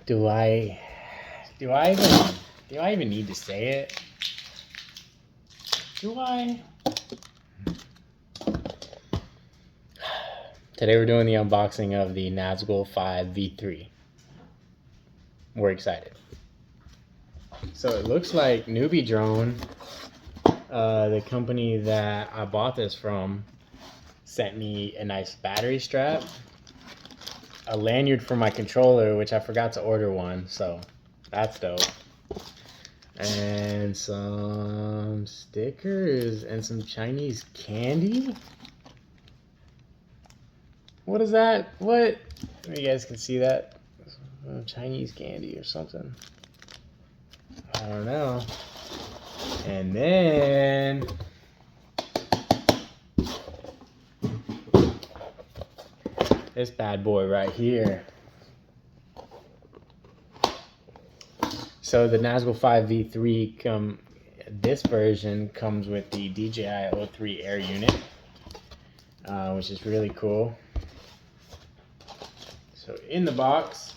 Do I do I even need to say it? Do I? Today we're doing the unboxing of the Nazgul5 V3. We're excited. So it looks like Newbie Drone, the company that I bought this from, sent me a nice battery strap, a lanyard for my controller, which I forgot to order one, so that's dope, and some stickers and some Chinese candy. What is that? What? You guys can see that? Chinese candy or something. I don't know. And then this bad boy right here. So the Nazgul5 V3 this version comes with the DJI-03 air unit, which is really cool. So in the box,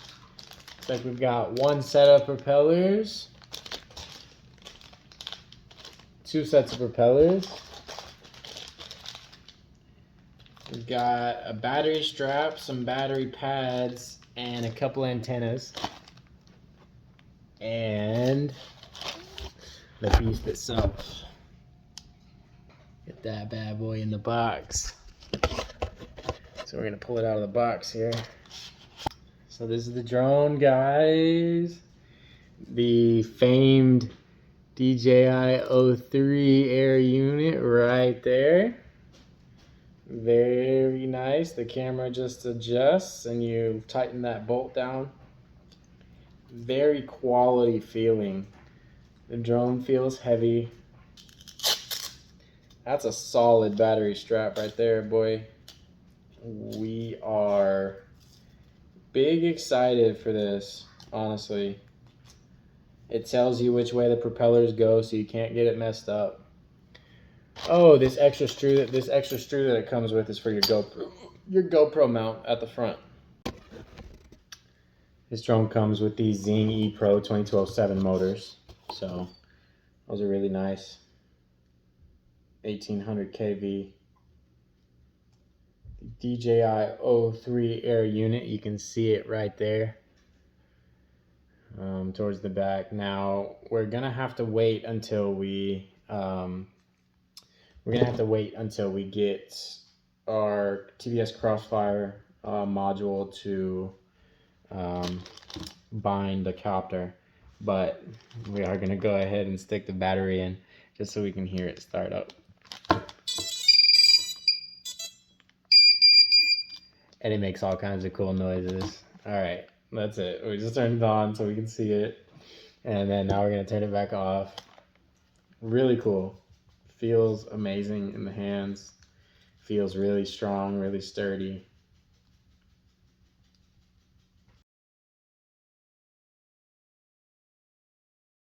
looks like we've got one set of propellers, two sets of propellers. We've got a battery strap, some battery pads, and a couple antennas. And the beast itself. Get that bad boy in the box. So we're gonna pull it out of the box here. So this is the drone, guys. The famed DJI-03 air unit right there. Very nice. The camera just adjusts and you tighten that bolt down. Very quality feeling. The drone feels heavy. That's a solid battery strap right there, boy. We are big excited for this, honestly. It tells you which way the propellers go so you can't get it messed up. Oh, this extra screw that it comes with is for your GoPro mount at the front. This drone comes with these Zing E Pro 2207 motors, so those are really nice. 1800 kV. The DJI-03 air unit, you can see it right there, towards the back. Now we're gonna have to wait until we get our TBS Crossfire module to bind the copter, but we are going to go ahead and stick the battery in just so we can hear it start up. And it makes all kinds of cool noises. Alright, that's it. We just turned it on so we can see it, and then now we're going to turn it back off. Really cool. Feels amazing in the hands. Feels really strong, really sturdy.